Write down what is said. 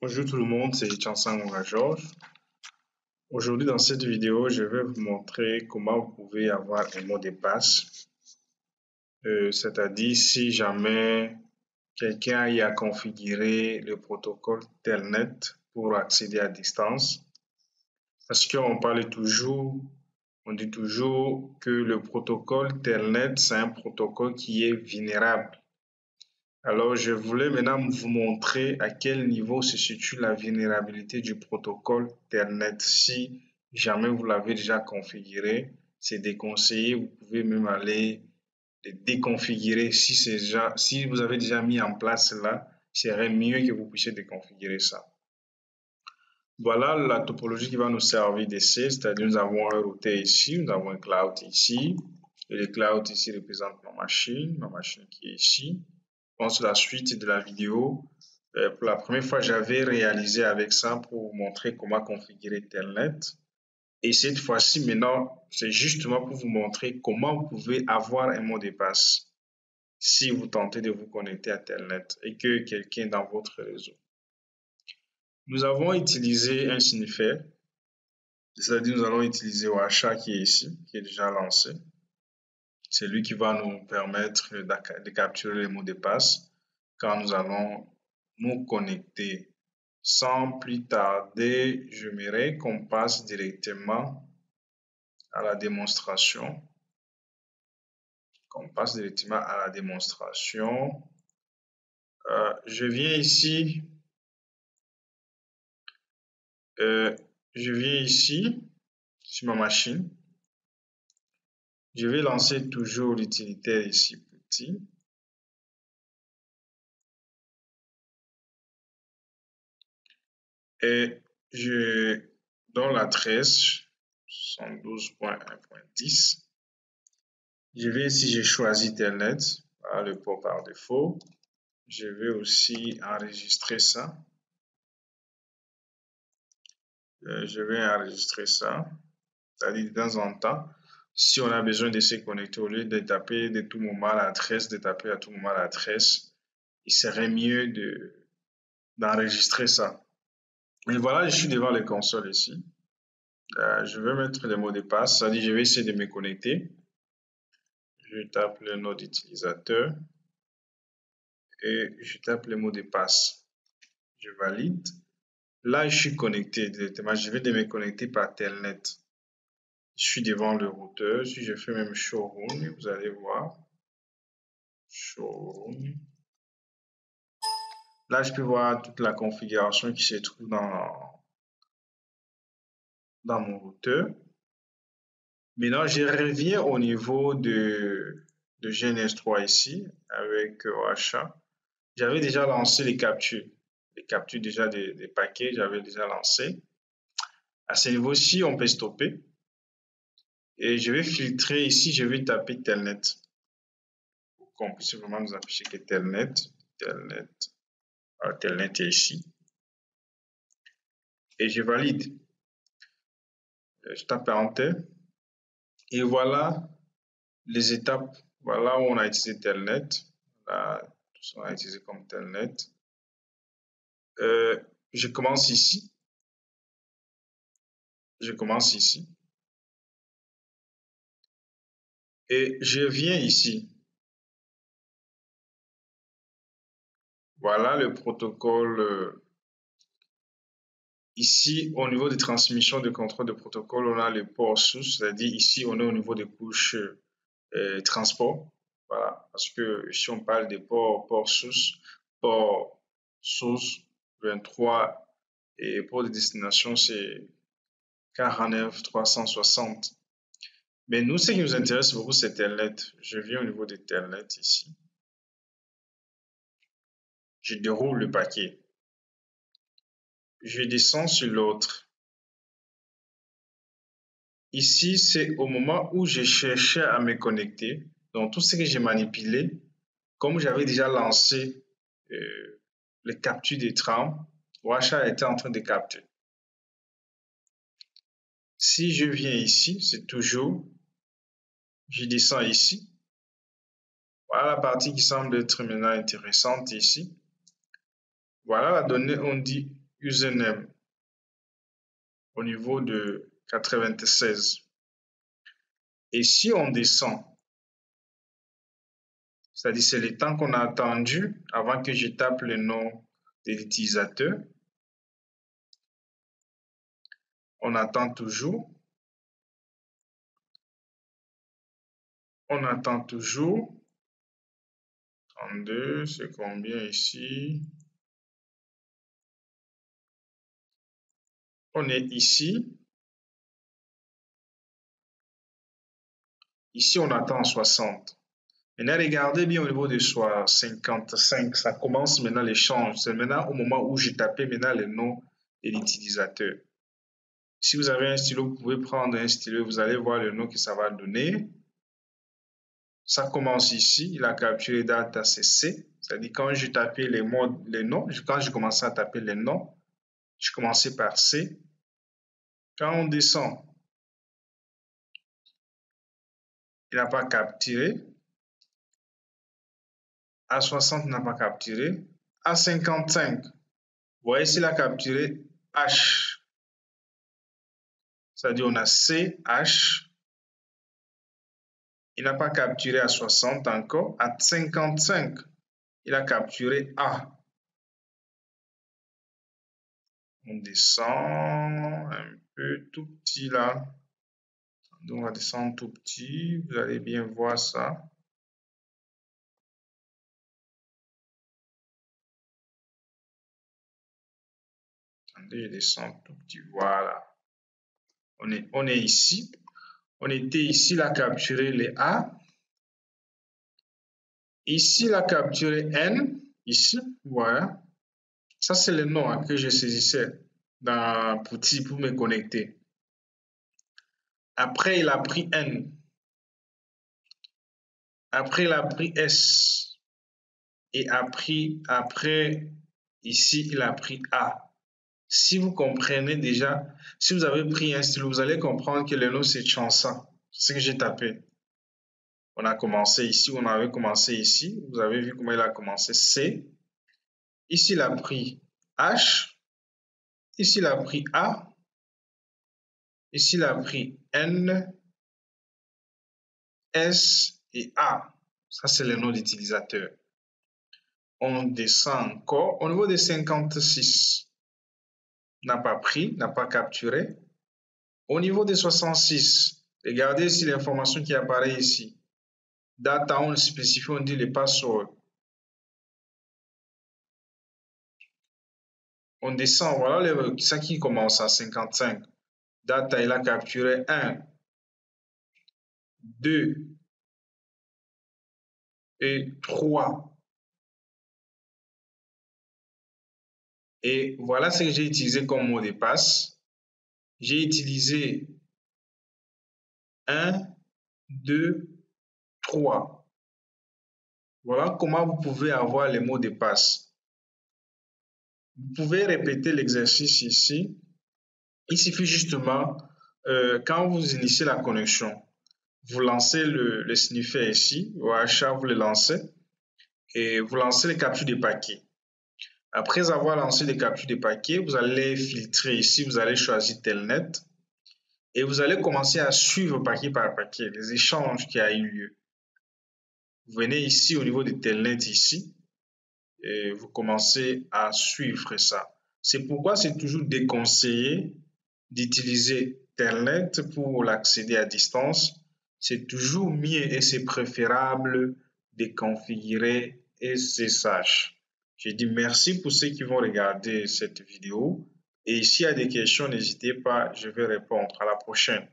Bonjour tout le monde, c'est Chansangoura Georges. Aujourd'hui dans cette vidéo, je vais vous montrer comment vous pouvez avoir un mot de passe. C'est-à-dire si jamais quelqu'un y a configuré le protocole Telnet pour accéder à distance. Parce qu'on dit toujours que le protocole Telnet, c'est un protocole qui est vulnérable. Alors, je voulais maintenant vous montrer à quel niveau se situe la vulnérabilité du protocole Telnet. Si jamais vous l'avez déjà configuré, c'est déconseillé. Vous pouvez même aller le déconfigurer. Si vous avez déjà mis en place cela, il serait mieux que vous puissiez déconfigurer ça. Voilà la topologie qui va nous servir d'essai, c'est-à-dire nous avons un router ici, nous avons un cloud ici, et le cloud ici représente ma machine qui est ici. Sur la suite de la vidéo, pour la première fois, j'avais réalisé avec ça pour vous montrer comment configurer Telnet. Et cette fois-ci, maintenant, c'est justement pour vous montrer comment vous pouvez avoir un mot de passe si vous tentez de vous connecter à Telnet et que quelqu'un est dans votre réseau. Nous avons utilisé un sniffer, c'est-à-dire nous allons utiliser Oasha qui est ici, qui est déjà lancé. C'est lui qui va nous permettre de capturer les mots de passe quand nous allons nous connecter. Sans plus tarder, j'aimerais qu'on passe directement à la démonstration. Je viens ici sur ma machine. Je vais lancer toujours l'utilitaire ici petit. Et je donne l'adresse 112.1.10. Je vais ici, j'ai choisi Telnet, voilà le port par défaut. Je vais aussi enregistrer ça. C'est-à-dire de temps en temps, si on a besoin de se connecter, au lieu de taper de tout moment l'adresse, il serait mieux d'enregistrer ça. Et voilà, je suis devant les consoles ici. Je vais mettre le mot de passe, c'est-à-dire je vais essayer de me connecter. Je tape le nom d'utilisateur et je tape le mot de passe. Je valide. Là, je suis connecté directement. Je vais me connecter par Telnet. Je suis devant le routeur. Si je fais même showroom, vous allez voir. Showroom. Là, je peux voir toute la configuration qui se trouve dans mon routeur. Maintenant, je reviens au niveau de GNS3 ici avec Oasha. J'avais déjà lancé les captures. Les captures déjà des paquets, j'avais déjà lancé. À ce niveau-ci, on peut stopper. Et je vais filtrer ici, je vais taper Telnet. Pour qu'on puisse vraiment nous afficher que Telnet est ici. Et je valide. Je tape Enter. Et voilà les étapes. Voilà où on a utilisé Telnet. Là, tout ça on a utilisé comme Telnet. Je commence ici. Et je viens ici. Voilà le protocole. Ici, au niveau des transmissions de contrôle de protocole, on a le port source, c'est-à-dire ici, on est au niveau des couches transport. Voilà, parce que si on parle des port source 23 et port de destination, c'est 49 360. Mais nous, ce qui nous intéresse beaucoup, c'est Telnet. Je viens au niveau de Telnet ici. Je déroule le paquet. Je descends sur l'autre. Ici, c'est au moment où je cherchais à me connecter. Donc, tout ce que j'ai manipulé, comme j'avais déjà lancé les captures des trames, Oasha était en train de capter. Si je viens ici, c'est toujours, je descends ici. Voilà la partie qui semble être maintenant intéressante ici. Voilà la donnée, on dit username au niveau de 96. Et si on descend, c'est-à-dire c'est le temps qu'on a attendu avant que je tape le nom de l'utilisateur. On attend toujours. On attend toujours. 32, c'est combien ici? On est ici. Ici, on attend 60. Maintenant, regardez bien au niveau de 55. Ça commence maintenant l'échange. C'est maintenant au moment où j'ai tapé maintenant le nom de l'utilisateur. Si vous avez un stylo, vous pouvez prendre un stylo. Vous allez voir le nom que ça va donner. Ça commence ici. Il a capturé data, c'est C. C'est-à-dire quand j'ai tapé les noms, quand j'ai commencé à taper les noms, je commençais par C. Quand on descend, il n'a pas capturé. À 60, il n'a pas capturé. À 55, vous voyez s'il a capturé H. C'est-à-dire on a C, H. Il n'a pas capturé à 60 encore. À 55, il a capturé A. On descend un peu tout petit là. Donc on va descendre tout petit. Vous allez bien voir ça. Attendez, je descends tout petit. Voilà. On est ici. On était ici, il a capturé les A. Ici, il a capturé N. Ici, voilà. Ça, c'est le nom que je saisissais dans Pouti pour me connecter. Après, il a pris N. Après, il a pris S. Et après, ici, il a pris A. Si vous comprenez déjà, si vous avez pris un stylo, vous allez comprendre que le nom, c'est Chansa. C'est ce que j'ai tapé. On a commencé ici, on avait commencé ici. Vous avez vu comment il a commencé C. Ici, il a pris H. Ici, il a pris A. Ici, il a pris N, S et A. Ça, c'est le nom d'utilisateur. On descend encore. Au niveau des 56, n'a pas pris, n'a pas capturé. Au niveau des 66, regardez ici l'information qui apparaît ici. Data, on spécifie, on dit les passwords. On descend, voilà ça qui commence à 55. Data, il a capturé 1, 2 et 3. Et voilà ce que j'ai utilisé comme mot de passe. J'ai utilisé 1, 2, 3. Voilà comment vous pouvez avoir les mots de passe. Vous pouvez répéter l'exercice ici. Il suffit justement, quand vous initiez la connexion, vous lancez le sniffer ici, au achat, vous le lancez et vous lancez les captures de paquets. Après avoir lancé les captures de paquets, vous allez filtrer ici, vous allez choisir Telnet et vous allez commencer à suivre paquet par paquet les échanges qui ont eu lieu. Vous venez ici au niveau de Telnet ici et vous commencez à suivre ça. C'est pourquoi c'est toujours déconseillé d'utiliser Telnet pour l'accéder à distance. C'est toujours mieux et c'est préférable de configurer SSH. Je dis merci pour ceux qui vont regarder cette vidéo et s'il y a des questions, n'hésitez pas, je vais répondre. À la prochaine.